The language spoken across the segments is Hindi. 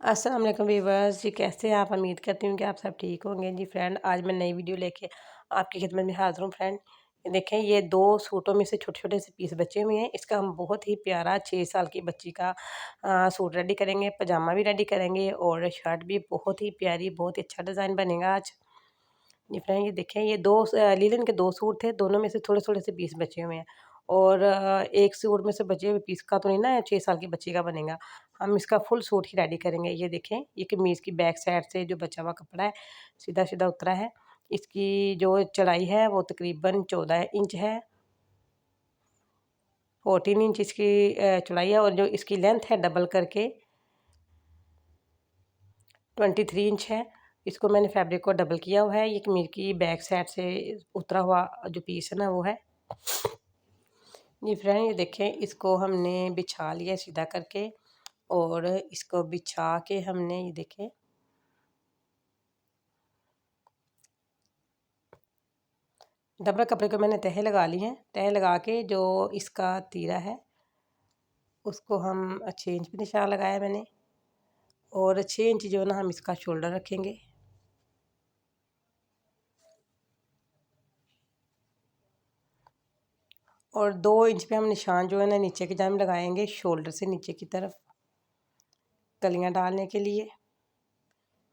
अस्सलाम वालेकुम व्यूअर्स जी, कैसे हैं आप? उम्मीद करती हूँ कि आप सब ठीक होंगे। जी फ्रेंड, आज मैं नई वीडियो लेके आपकी खिदमत में हाज़िर हूँ फ्रेंड। ये देखें, ये 2 सूटों में से छोटे-छोटे से पीस बचे हुए हैं। इसका हम बहुत ही प्यारा 6 साल की बच्ची का सूट रेडी करेंगे, पजामा भी रेडी करेंगे और शर्ट भी बहुत ही प्यारी, बहुत ही अच्छा डिज़ाइन बनेगा आज। जी फ्रेंड, ये देखें, ये 2 लिनन के 2 सूट थे, दोनों में से थोड़े-थोड़े से पीस बचे हुए हैं। और एक सूट में से बचे हुए पीस का तो नहीं ना 6 साल की बच्ची का बनेगा। हम इसका फुल सूट ही रेडी करेंगे। ये देखें, ये कमीज़ की बैक साइड से जो बचा हुआ कपड़ा है, सीधा-सीधा उतरा है। इसकी जो चौड़ाई है वो तकरीबन 14 इंच है। 14 इंच इसकी चौड़ाई है और जो इसकी लेंथ है डबल करके 23 इंच है। इसको मैंने फैब्रिक को डबल किया हुआ है। ये कमीज़ की बैक साइड से उतरा हुआ जो पीस है ना वो है। जी फ्रेंड, ये देखें, इसको हमने बिछा लिया सीधा करके और इसको बिछा के हमने ये देखें डबल कपड़े को मैंने तह लगा ली हैं। तह लगा के जो इसका तीरा है उसको हम 6 इंच पे निशान लगाया मैंने और 6 इंच जो ना हम इसका शोल्डर रखेंगे। और 2 इंच पे हम निशान जो है ना नीचे की जानिब लगाएंगे, शोल्डर से नीचे की तरफ कलियां डालने के लिए।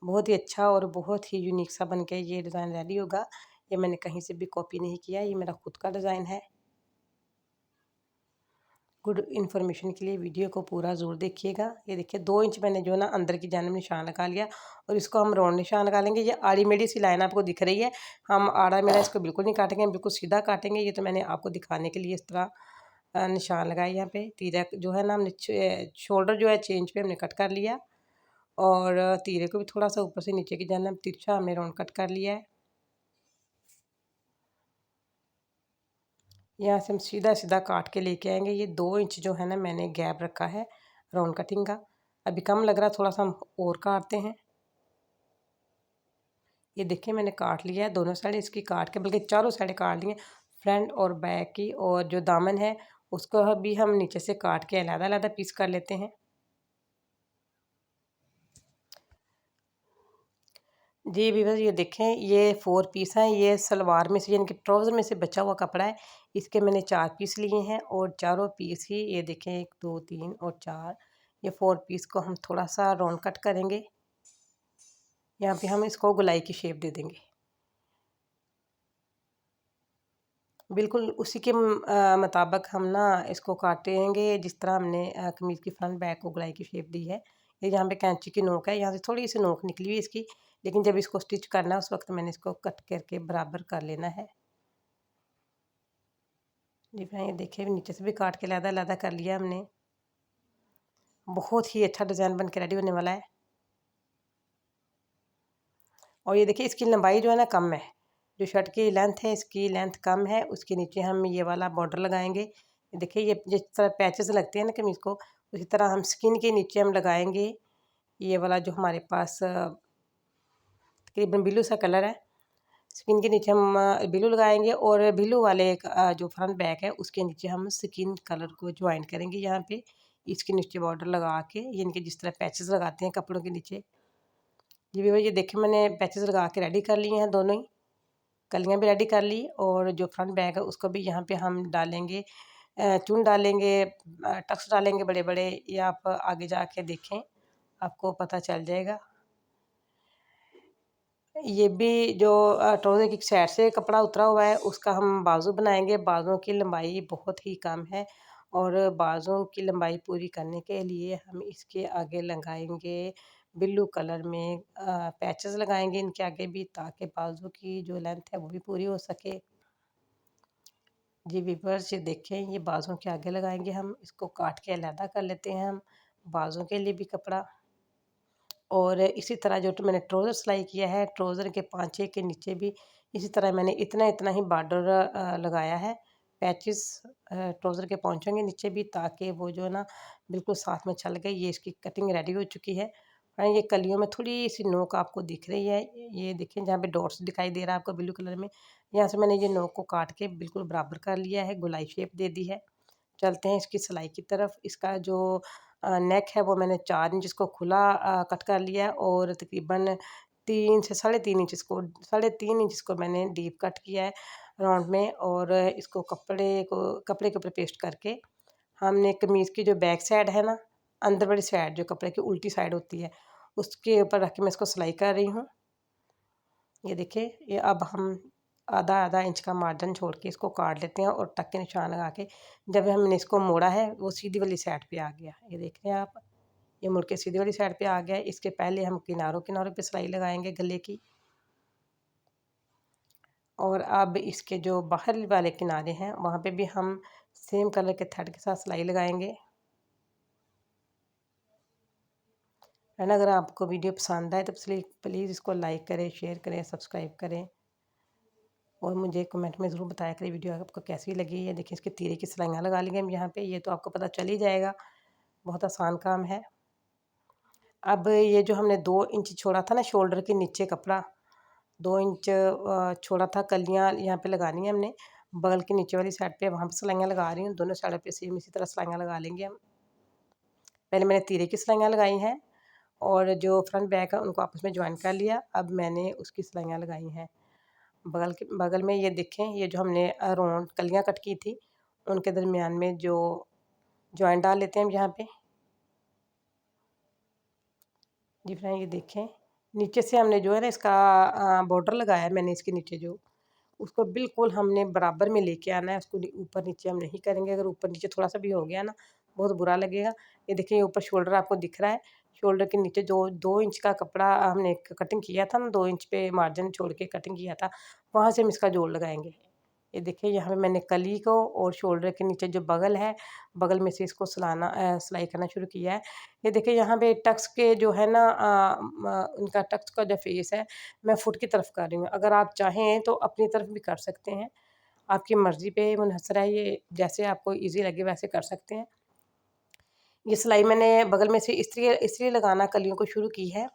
बहुत ही अच्छा और बहुत ही यूनिक सा बन के ये डिज़ाइन रेडी होगा। ये मैंने कहीं से भी कॉपी नहीं किया, ये मेरा खुद का डिज़ाइन है। गुड इन्फॉर्मेशन के लिए वीडियो को पूरा ज़रूर देखिएगा। ये देखिए 2 इंच मैंने जो ना अंदर की जानिब निशान लगा लिया और इसको हम राउंड निशान लगा लेंगे। ये आड़ी मेढ़ी सी लाइन आपको दिख रही है, हम आड़ा मेढ़ा इसको बिल्कुल नहीं काटेंगे, बिल्कुल सीधा काटेंगे। ये तो मैंने आपको दिखाने के लिए इस तरह निशान लगाए। यहाँ पे तीरा जो है ना हमने शोल्डर जो है 6 इंच पे हमने कट कर लिया और तीरे को भी थोड़ा सा ऊपर से नीचे की जानिब तिरछा हमने राउंड कट कर लिया है। यहाँ से हम सीधा सीधा काट के लेके आएंगे। ये 2 इंच जो है ना मैंने गैप रखा है राउंड कटिंग का। अभी कम लग रहा, थोड़ा सा हम और काटते हैं। ये देखिए, मैंने काट लिया है दोनों साइड इसकी काट के, बल्कि चारों साइड काट लिए, फ्रंट और बैक की। और जो दामन है उसको भी हम नीचे से काट के अलग-अलग पीस कर लेते हैं। जी व्यूअर्स, ये देखें, ये 4 पीस हैं। ये सलवार में से यानी कि ट्राउज़र में से बचा हुआ कपड़ा है। इसके मैंने 4 पीस लिए हैं और चारों पीस ही ये देखें 1 2 3 और 4, ये 4 पीस को हम थोड़ा सा राउंड कट करेंगे। यहाँ पे हम इसको गोलाई की शेप दे देंगे। बिल्कुल उसी के मुताबिक हम ना इसको काटेंगे जिस तरह हमने कमीज़ की फ्रंट बैक को गोलाई की शेप दी है। ये यहाँ पे कैंची की नोक है, यहाँ से थोड़ी सी नोक निकली हुई है इसकी, लेकिन जब इसको स्टिच करना है उस वक्त मैंने इसको कट करके बराबर कर लेना है। जी फ्रेंड, ये देखिए, नीचे से भी काट के अलग-अलग कर लिया हमने। बहुत ही अच्छा डिज़ाइन बन के रेडी होने वाला है। और ये देखिए, इसकी लंबाई जो है ना कम है। जो शर्ट की लेंथ है इसकी लेंथ कम है, उसके नीचे हम ये वाला बॉर्डर लगाएंगे। ये देखिए, ये जिस तरह पैचेस लगते हैं ना कमीज़ को, उसी तरह हम स्किन के नीचे हम लगाएंगे ये वाला जो हमारे पास तकरीबन ब्लू सा कलर है। स्किन के नीचे हम ब्लू लगाएंगे और ब्लू वाले जो फ्रंट बैक है उसके नीचे हम स्किन कलर को ज्वाइन करेंगे। यहाँ पे इसके नीचे बॉर्डर लगा के, यानी कि जिस तरह पैचेस लगाते हैं कपड़ों के नीचे। ये देखिए, मैंने पैचेस लगा के रेडी कर लिए हैं दोनों ही। कलियाँ भी रेडी कर ली और जो फ्रंट बैग है उसको भी यहाँ पे हम डालेंगे, चुन डालेंगे, टक्स डालेंगे बड़े-बड़े। ये आप आगे जाके देखें, आपको पता चल जाएगा। ये भी जो ट्राउज़र की साइड से कपड़ा उतरा हुआ है उसका हम बाजू बनाएंगे। बाजुओं की लंबाई बहुत ही कम है और बाजुओं की लंबाई पूरी करने के लिए हम इसके आगे लगाएंगे ब्लू कलर में पैचेस लगाएंगे इनके आगे भी, ताकि बाजू की जो लेंथ है वो भी पूरी हो सके। जी व्यूअर्स, ये देखें, ये बाजुओं के आगे लगाएंगे हम, इसको काट के अलहदा कर लेते हैं हम बाजुओं के लिए भी कपड़ा। और इसी तरह जो मैंने ट्राउज़र सिलाई किया है, ट्राउज़र के पाँचे के नीचे भी इसी तरह मैंने इतना इतना ही बॉर्डर लगाया है, पैचेस ट्राउज़र के पाँचों के नीचे भी, ताकि वो जो है ना बिल्कुल साथ में चल गए। ये इसकी कटिंग रेडी हो चुकी है। ये कलियों में थोड़ी सी नोक आपको दिख रही है, ये देखिए जहाँ पे डॉट्स दिखाई दे रहा है आपको ब्लू कलर में, यहाँ से मैंने ये नोक को काट के बिल्कुल बराबर कर लिया है, गोलाई शेप दे दी है। चलते हैं इसकी सिलाई की तरफ। इसका जो नेक है वो मैंने 4 इंच इसको खुला कट कर लिया है और तकरीबन 3 से साढ़े 3 इंच इसको साढ़े 3 इंच इसको मैंने डीप कट किया है राउंड में। और इसको कपड़े के ऊपर पेस्ट करके हमने कमीज़ की जो बैक साइड है ना, अंदर वाली साइड जो कपड़े की उल्टी साइड होती है, उसके ऊपर रख के मैं इसको सिलाई कर रही हूँ। ये देखिए, ये अब हम आधा आधा इंच का मार्जिन छोड़ के इसको काट लेते हैं और टक के निशान लगा के जब हमने इसको मोड़ा है वो सीधी वाली साइड पे आ गया। ये देख रहे हैं आप, ये मुड़ के सीधी वाली साइड पे आ गया है। इसके पहले हम किनारों किनारों पे सिलाई लगाएंगे गले की, और अब इसके जो बाहर वाले किनारे हैं वहाँ पे भी हम सेम कलर के थ्रेड के साथ सिलाई लगाएंगे। एंड अगर आपको वीडियो पसंद आए तो प्लीज़ इसको लाइक करें, शेयर करें, सब्सक्राइब करें और मुझे कमेंट में ज़रूर बताया करें वीडियो आपको कैसी लगी। ये देखिए, इसके तीरे की सिलाइयाँ लगा ली हम यहाँ पे, ये तो आपको पता चल ही जाएगा, बहुत आसान काम है। अब ये जो हमने 2 इंच छोड़ा था ना शोल्डर के नीचे कपड़ा, 2 इंच छोड़ा था, कलियाँ यहाँ पे लगानी है हमने बगल के नीचे वाली साइड पे, वहाँ पे सिलाइयाँ लगा रही हूँ। दोनों साइडों पे सेम इसी तरह सिलाइयाँ लगा लेंगे हम। पहले मैंने तीरे की सिलाइयाँ लगाई हैं और जो फ्रंट बैक है उनको आपस में जॉइन कर लिया। अब मैंने उसकी सिलाइयाँ लगाई हैं बगल में। ये देखें, ये जो हमने राउंड कलियाँ कट की थी उनके दरमियान में जो जॉइंट डाल लेते हैं हम यहाँ पे। जी फ्रेंड, ये देखें, नीचे से हमने जो है ना इसका बॉर्डर लगाया है मैंने इसके नीचे जो, उसको बिल्कुल हमने बराबर में लेके आना है। उसको ऊपर नीचे हम नहीं करेंगे, अगर ऊपर नीचे थोड़ा सा भी हो गया ना बहुत बुरा लगेगा। ये देखिए, ये ऊपर शोल्डर आपको दिख रहा है, शोल्डर के नीचे जो 2 इंच का कपड़ा हमने कटिंग किया था ना, 2 इंच पे मार्जिन छोड़ के कटिंग किया था, वहाँ से हम इसका जोड़ लगाएंगे। ये देखिए, यहाँ पे मैंने कली को और शोल्डर के नीचे जो बगल है, बगल में से इसको सिलाई करना शुरू किया है। ये देखिए, यहाँ पे टक्स के जो है ना उनका टक्स का जो फेस है मैं फुट की तरफ कर रही हूँ। अगर आप चाहें तो अपनी तरफ भी कर सकते हैं, आपकी मर्ज़ी पे मुनहसर है, ये जैसे आपको ईज़ी लगे वैसे कर सकते हैं। ये सिलाई मैंने बगल में से इसलिए लगाना कलियों को शुरू की है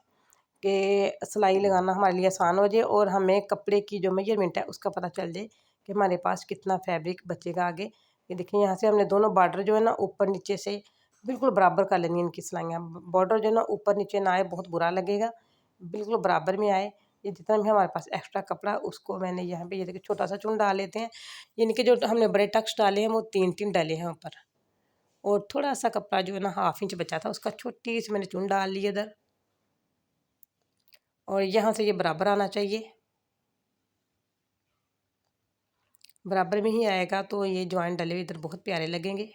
कि सिलाई लगाना हमारे लिए आसान हो जाए और हमें कपड़े की जो मेजरमेंट है उसका पता चल जाए कि हमारे पास कितना फैब्रिक बचेगा आगे। ये देखिए, यहाँ से हमने दोनों बॉर्डर जो है ना ऊपर नीचे से बिल्कुल बराबर कर लेनी है इनकी सिलाइयाँ। बॉर्डर जो है ना ऊपर नीचे ना आए, बहुत बुरा लगेगा, बिल्कुल बराबर में आए। ये जितना भी हमारे पास एक्स्ट्रा कपड़ा उसको मैंने यहाँ पे, ये देखिए, छोटा सा चुन डाल लेते हैं। यानी कि जो हमने बड़े टक्स डाले हैं वो 3-3 डाले हैं ऊपर, और थोड़ा सा कपड़ा जो है ना हाफ इंच बचा था उसका छोटी सी मैंने चुन डाल ली इधर, और यहाँ से ये बराबर आना चाहिए। बराबर में ही आएगा तो ये जॉइंट डले हुए इधर बहुत प्यारे लगेंगे।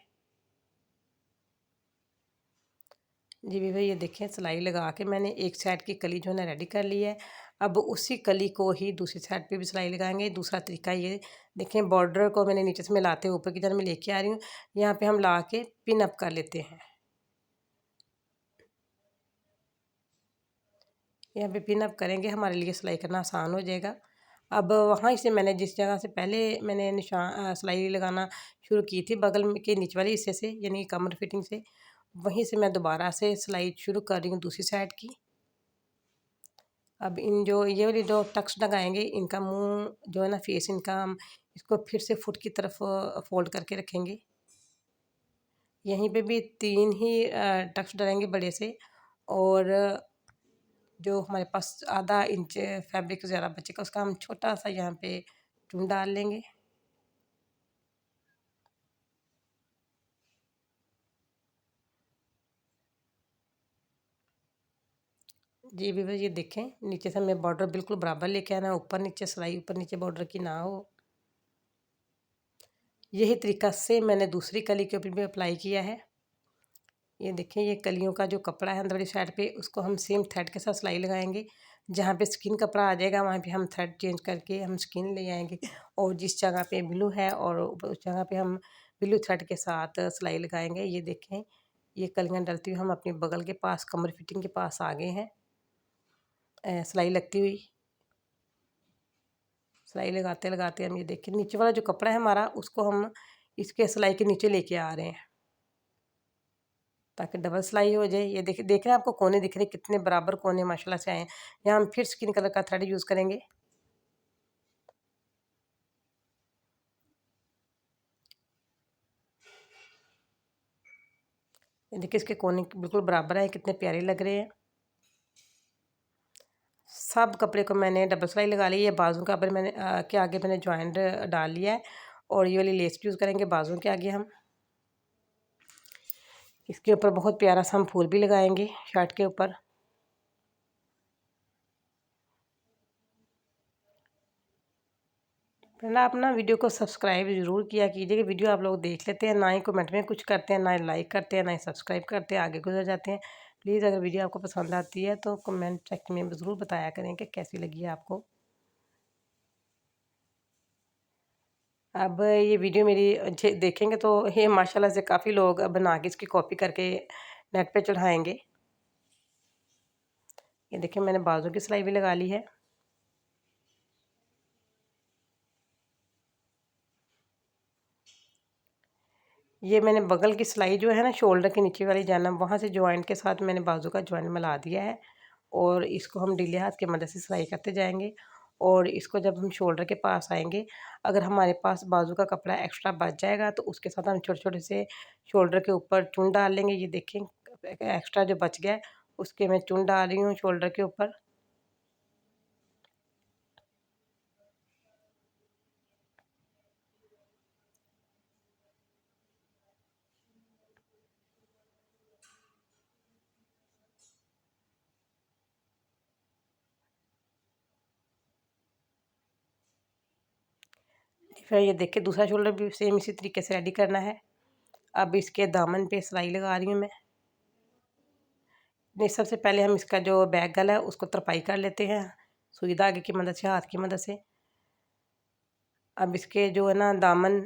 जी भी भाई, ये देखें, सिलाई लगा के मैंने एक साइड की कली जो है ना रेडी कर ली है। अब उसी कली को ही दूसरी साइड पे भी सिलाई लगाएंगे। दूसरा तरीका ये देखें, बॉर्डर को मैंने नीचे से मिलाते हुए ऊपर की तरफ में लेके आ रही हूँ, यहाँ पे हम ला के पिन अप कर लेते हैं। यहाँ पे पिन अप करेंगे, हमारे लिए सिलाई करना आसान हो जाएगा। अब वहाँ से मैंने जिस जगह से पहले मैंने निशान सिलाई लगाना शुरू की थी बगल में के नीचे वाले हिस्से से, यानी कमर फिटिंग से, वहीं से मैं दोबारा से सिलाई शुरू कर रही हूँ दूसरी साइड की। अब इन जो ये वाली जो टक्स लगाएंगे इनका मुंह जो है ना फेस इनका, हम इसको फिर से फुट की तरफ फोल्ड करके रखेंगे। यहीं पे भी 3 ही टक्स डालेंगे बड़े से, और जो हमारे पास आधा इंच फैब्रिक ज़्यादा बचेगा उसका हम छोटा सा यहाँ पे चुन डाल लेंगे। जी भी ये देखें, नीचे से हमें बॉर्डर बिल्कुल बराबर लेके आना, ऊपर नीचे सिलाई ऊपर नीचे बॉर्डर की ना हो। यही तरीका से मैंने दूसरी कली के ऊपर भी अप्लाई किया है। ये देखें, ये कलियों का जो कपड़ा है अंदर वाली साइड पे उसको हम सेम थ्रेड के साथ सिलाई लगाएंगे। जहाँ पे स्किन कपड़ा आ जाएगा वहाँ पे हम थ्रेड चेंज करके हम स्किन ले आएंगे, और जिस जगह पे ब्लू है और उस जगह पे हम ब्लू थ्रेड के साथ सिलाई लगाएंगे। ये देखें, ये कलियाँ डलती हुई हम अपने बगल के पास कमर फिटिंग के पास आ गए हैं। सिलाई लगती हुई, सिलाई लगाते लगाते हम ये देखें नीचे वाला जो कपड़ा है हमारा उसको हम इसके सिलाई के नीचे लेके आ रहे हैं ताकि डबल सिलाई हो जाए। ये देख रहे हैं, आपको कोने दिख रहे हैं, कितने बराबर कोने माशाल्लाह से आए हैं। यहाँ हम फिर स्किन कलर का थ्रेड यूज़ करेंगे। ये देखिए इसके कोने बिल्कुल बराबर है, कितने प्यारे लग रहे हैं। सब कपड़े को मैंने डबल सिलाई लगा ली है। बाजू का पर मैंने के आगे मैंने जॉइंट डाल लिया है और ये वाली लेस यूज़ करेंगे बाजू के आगे हम। इसके ऊपर बहुत प्यारा सा हम फूल भी लगाएंगे शर्ट के ऊपर। फ्रेंड आप ना वीडियो को सब्सक्राइब ज़रूर किया कीजिए कि वीडियो आप लोग देख लेते हैं, ना ही कमेंट में कुछ करते हैं, ना ही लाइक करते हैं, ना ही सब्सक्राइब करते हैं, आगे गुजर जाते हैं। प्लीज़ अगर वीडियो आपको पसंद आती है तो कमेंट सेक्शन में ज़रूर बताया करें कि कैसी लगी है आपको। अब ये वीडियो मेरी देखेंगे तो ये माशाल्लाह से काफ़ी लोग बना के इसकी कॉपी करके नेट पे चढ़ाएंगे। ये देखिए मैंने बाजू की सिलाई भी लगा ली है। ये मैंने बगल की सिलाई जो है ना शोल्डर के नीचे वाली जाना वहाँ से जॉइंट के साथ मैंने बाजू का जॉइंट मिला दिया है और इसको हम ढीले हाथ की मदद से सिलाई करते जाएंगे। और इसको जब हम शोल्डर के पास आएंगे, अगर हमारे पास बाजू का कपड़ा एक्स्ट्रा बच जाएगा तो उसके साथ हम छोटे छोटे से शोल्डर के ऊपर चुन डाल लेंगे। ये देखें एक्स्ट्रा जो बच गया है उसके मैं चुन डाल रही हूँ शोल्डर के ऊपर। फिर ये देखिए दूसरा शोल्डर भी सेम इसी तरीके से रेडी करना है। अब इसके दामन पे सिलाई लगा रही हूँ मैं। नहीं, सबसे पहले हम इसका जो बैक गला है उसको तरपाई कर लेते हैं सुई धागे की मदद से, हाथ की मदद से। अब इसके जो है ना दामन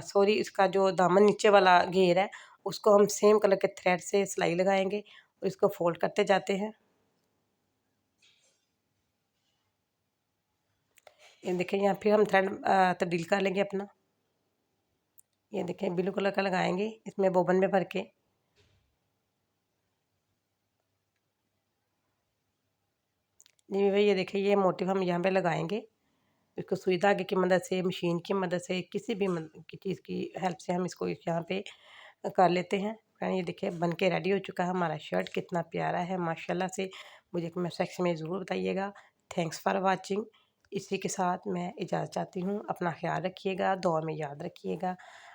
सॉरी इसका जो दामन नीचे वाला घेर है उसको हम सेम कलर के थ्रेड से सिलाई लगाएंगे और इसको फोल्ड करते जाते हैं। ये देखिए यहाँ फिर हम थ्रेड तब्दील कर लेंगे अपना। ये देखिए ब्लू कलर का लगाएंगे इसमें बोबन में भर के। जी भाई ये देखिए ये मोटिव हम यहाँ पे लगाएंगे। इसको सुई धागे की मदद से, मशीन की मदद से, किसी भी की चीज़ की हेल्प से हम इसको यहाँ पे कर लेते हैं। फ्रेंड ये देखिए बन के रेडी हो चुका है हमारा शर्ट, कितना प्यारा है माशाल्लाह से। मुझे कमेंट सेक्शन में ज़रूर बताइएगा। Thanks for watching. इसी के साथ मैं इजाज़त चाहती हूँ। अपना ख्याल रखिएगा, दुआ में याद रखिएगा।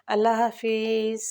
अल्लाह हाफिज़।